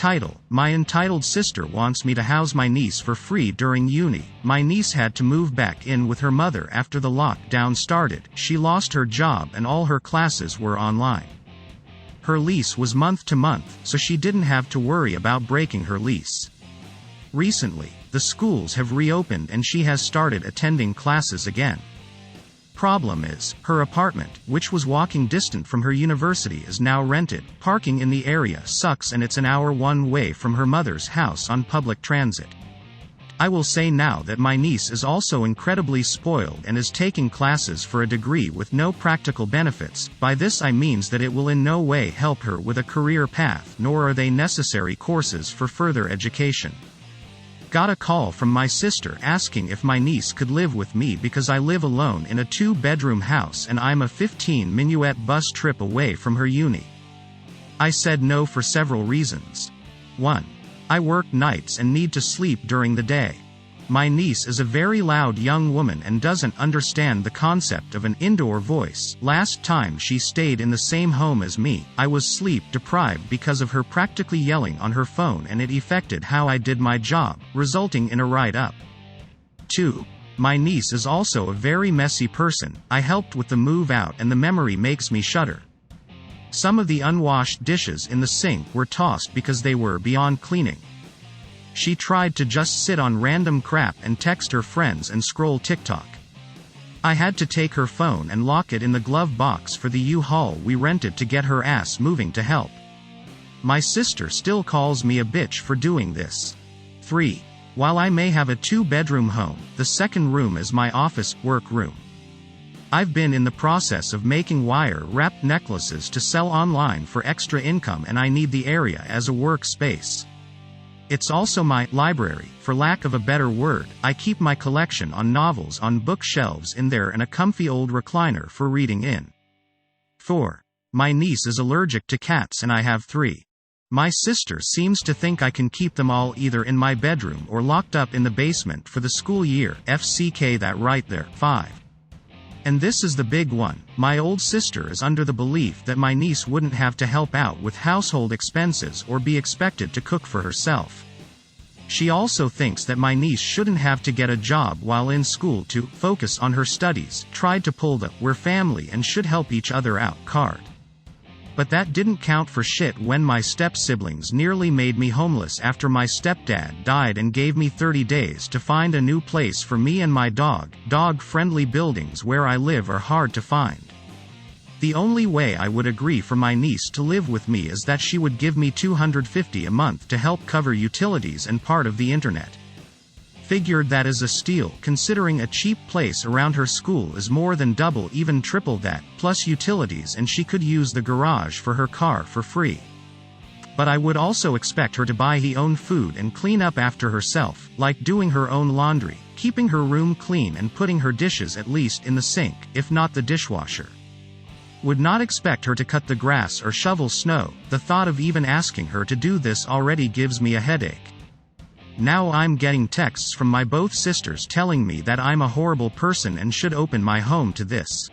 Title: My entitled sister wants me to house my niece for free during uni. My niece had to move back in with her mother after the lockdown started. She lost her job and all her classes were online. Her lease was month to month, so she didn't have to worry about breaking her lease. Recently, the schools have reopened and she has started attending classes again. Problem is, her apartment, which was walking distant from her university, is now rented. Parking in the area sucks and it's an hour one way from her mother's house on public transit. I will say now that my niece is also incredibly spoiled and is taking classes for a degree with no practical benefits. By this I means that it will in no way help her with a career path, nor are they necessary courses for further education. Got a call from my sister asking if my niece could live with me because I live alone in a 2-bedroom house and I'm a 15-minute bus trip away from her uni. I said no for several reasons. 1. I work nights and need to sleep during the day. My niece is a very loud young woman and doesn't understand the concept of an indoor voice. Last time she stayed in the same home as me, I was sleep deprived because of her practically yelling on her phone and it affected how I did my job, resulting in a write-up. 2. My niece is also a very messy person. I helped with the move out and the memory makes me shudder. Some of the unwashed dishes in the sink were tossed because they were beyond cleaning. She tried to just sit on random crap and text her friends and scroll TikTok. I had to take her phone and lock it in the glove box for the U-Haul we rented to get her ass moving to help. My sister still calls me a bitch for doing this. 3. While I may have a 2-bedroom home, the second room is my office, work room. I've been in the process of making wire-wrapped necklaces to sell online for extra income and I need the area as a workspace. It's also my library, for lack of a better word. I keep my collection on novels on bookshelves in there and a comfy old recliner for reading in. 4. My niece is allergic to cats and I have 3. My sister seems to think I can keep them all either in my bedroom or locked up in the basement for the school year. FCK that right there. 5. And this is the big one. My old sister is under the belief that my niece wouldn't have to help out with household expenses or be expected to cook for herself. She also thinks that my niece shouldn't have to get a job while in school to focus on her studies. Tried to pull the "we're family and should help each other out" card. But that didn't count for shit when my step-siblings nearly made me homeless after my stepdad died and gave me 30 days to find a new place for me and my dog. Dog-friendly buildings where I live are hard to find. The only way I would agree for my niece to live with me is that she would give me $250 a month to help cover utilities and part of the internet. Figured that is a steal, considering a cheap place around her school is more than double, even triple that, plus utilities, and she could use the garage for her car for free. But I would also expect her to buy her own food and clean up after herself, like doing her own laundry, keeping her room clean and putting her dishes at least in the sink, if not the dishwasher. Would not expect her to cut the grass or shovel snow. The thought of even asking her to do this already gives me a headache. Now I'm getting texts from my both sisters telling me that I'm a horrible person and should open my home to this.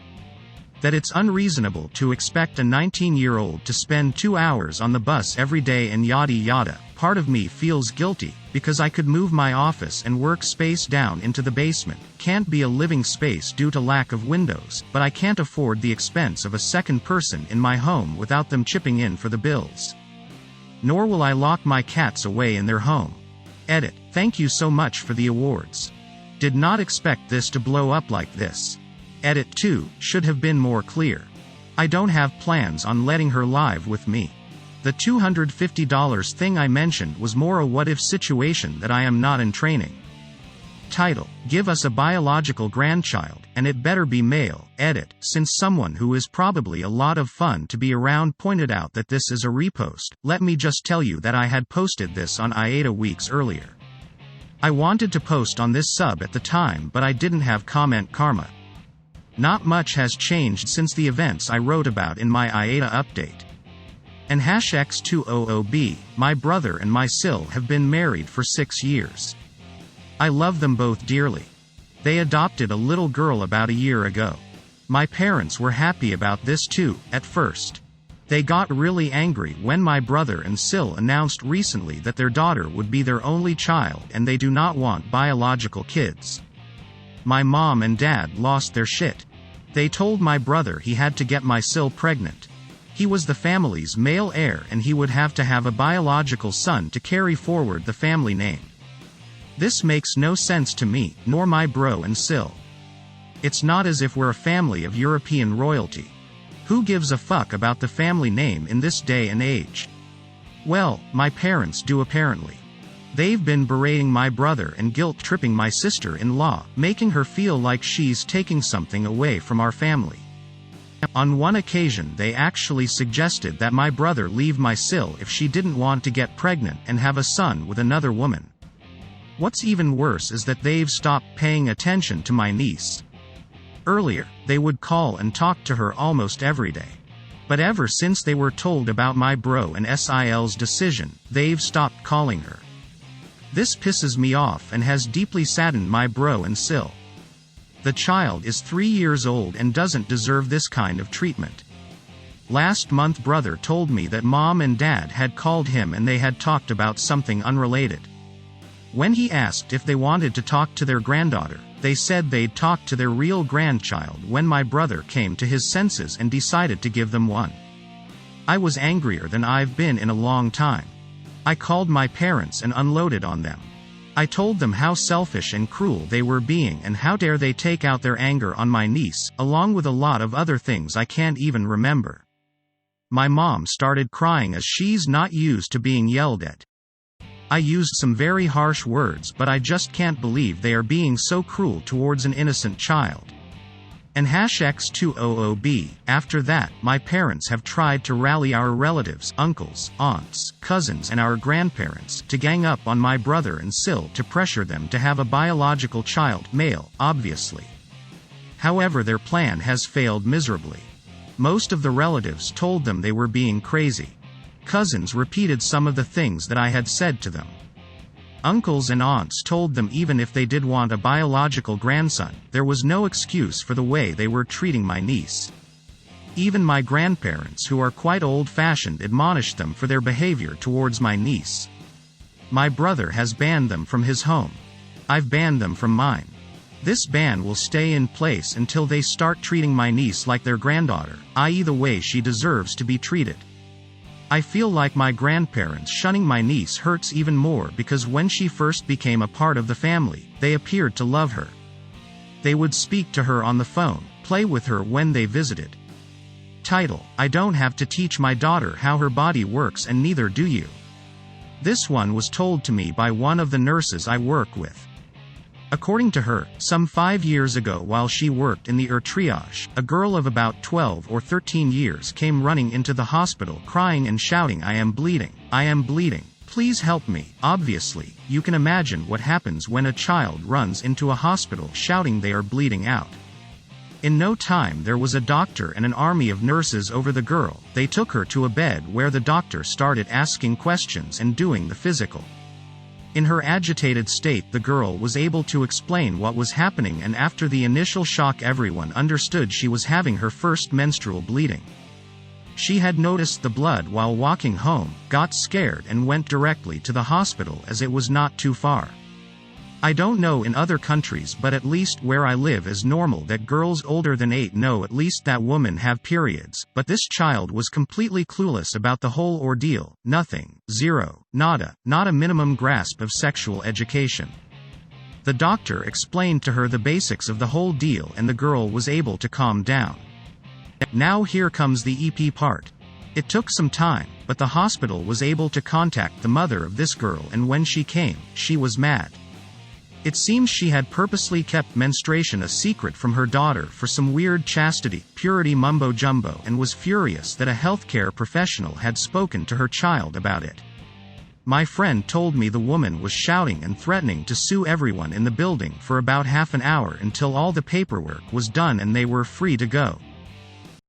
That it's unreasonable to expect a 19-year-old to spend 2 hours on the bus every day and yada yada. Part of me feels guilty, because I could move my office and work space down into the basement. Can't be a living space due to lack of windows, but I can't afford the expense of a second person in my home without them chipping in for the bills. Nor will I lock my cats away in their home. Edit. Thank you so much for the awards. Did not expect this to blow up like this. Edit 2. Should have been more clear. I don't have plans on letting her live with me. The $250 thing I mentioned was more a what-if situation that I am not in training. Title: Give us a biological grandchild, and it better be male. Edit. Since someone who is probably a lot of fun to be around pointed out that this is a repost, let me just tell you that I had posted this on IATA weeks earlier. I wanted to post on this sub at the time, but I didn't have comment karma. Not much has changed since the events I wrote about in my IATA update. And #X200B, my brother and my sil have been married for 6 years. I love them both dearly. They adopted a little girl about a year ago. My parents were happy about this too, at first. They got really angry when my brother and Sil announced recently that their daughter would be their only child and they do not want biological kids. My mom and dad lost their shit. They told my brother he had to get my Sil pregnant. He was the family's male heir and he would have to have a biological son to carry forward the family name. This makes no sense to me, nor my bro and Sil. It's not as if we're a family of European royalty. Who gives a fuck about the family name in this day and age? Well, my parents do apparently. They've been berating my brother and guilt-tripping my sister-in-law, making her feel like she's taking something away from our family. On one occasion they actually suggested that my brother leave my Sil if she didn't want to get pregnant and have a son with another woman. What's even worse is that they've stopped paying attention to my niece. Earlier, they would call and talk to her almost every day. But ever since they were told about my bro and Sil's decision, they've stopped calling her. This pisses me off and has deeply saddened my bro and Sil. The child is 3 years old and doesn't deserve this kind of treatment. Last month brother told me that mom and dad had called him and they had talked about something unrelated. When he asked if they wanted to talk to their granddaughter, they said they'd talk to their real grandchild when my brother came to his senses and decided to give them one. I was angrier than I've been in a long time. I called my parents and unloaded on them. I told them how selfish and cruel they were being and how dare they take out their anger on my niece, along with a lot of other things I can't even remember. My mom started crying as she's not used to being yelled at. I used some very harsh words, but I just can't believe they are being so cruel towards an innocent child. And #X200B, after that, my parents have tried to rally our relatives, uncles, aunts, cousins and our grandparents, to gang up on my brother and Sil to pressure them to have a biological child, male, obviously. However, their plan has failed miserably. Most of the relatives told them they were being crazy. Cousins repeated some of the things that I had said to them. Uncles and aunts told them even if they did want a biological grandson, there was no excuse for the way they were treating my niece. Even my grandparents, who are quite old-fashioned, admonished them for their behavior towards my niece. My brother has banned them from his home. I've banned them from mine. This ban will stay in place until they start treating my niece like their granddaughter, i.e. the way she deserves to be treated. I feel like my grandparents shunning my niece hurts even more because when she first became a part of the family, they appeared to love her. They would speak to her on the phone, play with her when they visited. Title: I don't have to teach my daughter how her body works and neither do you. This one was told to me by one of the nurses I work with. According to her, some 5 years ago while she worked in the triage, a girl of about 12 or 13 years came running into the hospital crying and shouting, "I am bleeding. I am bleeding. Please help me." Obviously, you can imagine what happens when a child runs into a hospital shouting they are bleeding out. In no time there was a doctor and an army of nurses over the girl. They took her to a bed where the doctor started asking questions and doing the physical. In her agitated state, the girl was able to explain what was happening, and after the initial shock everyone understood she was having her first menstrual bleeding. She had noticed the blood while walking home, got scared and went directly to the hospital as it was not too far. I don't know in other countries, but at least where I live is normal that girls older than 8 know at least that women have periods, but this child was completely clueless about the whole ordeal. Nothing, zero, nada, not a minimum grasp of sexual education. The doctor explained to her the basics of the whole deal and the girl was able to calm down. Now here comes the EP part. It took some time, but the hospital was able to contact the mother of this girl, and when she came, she was mad. It seems she had purposely kept menstruation a secret from her daughter for some weird chastity, purity mumbo-jumbo, and was furious that a healthcare professional had spoken to her child about it. My friend told me the woman was shouting and threatening to sue everyone in the building for about half an hour until all the paperwork was done and they were free to go.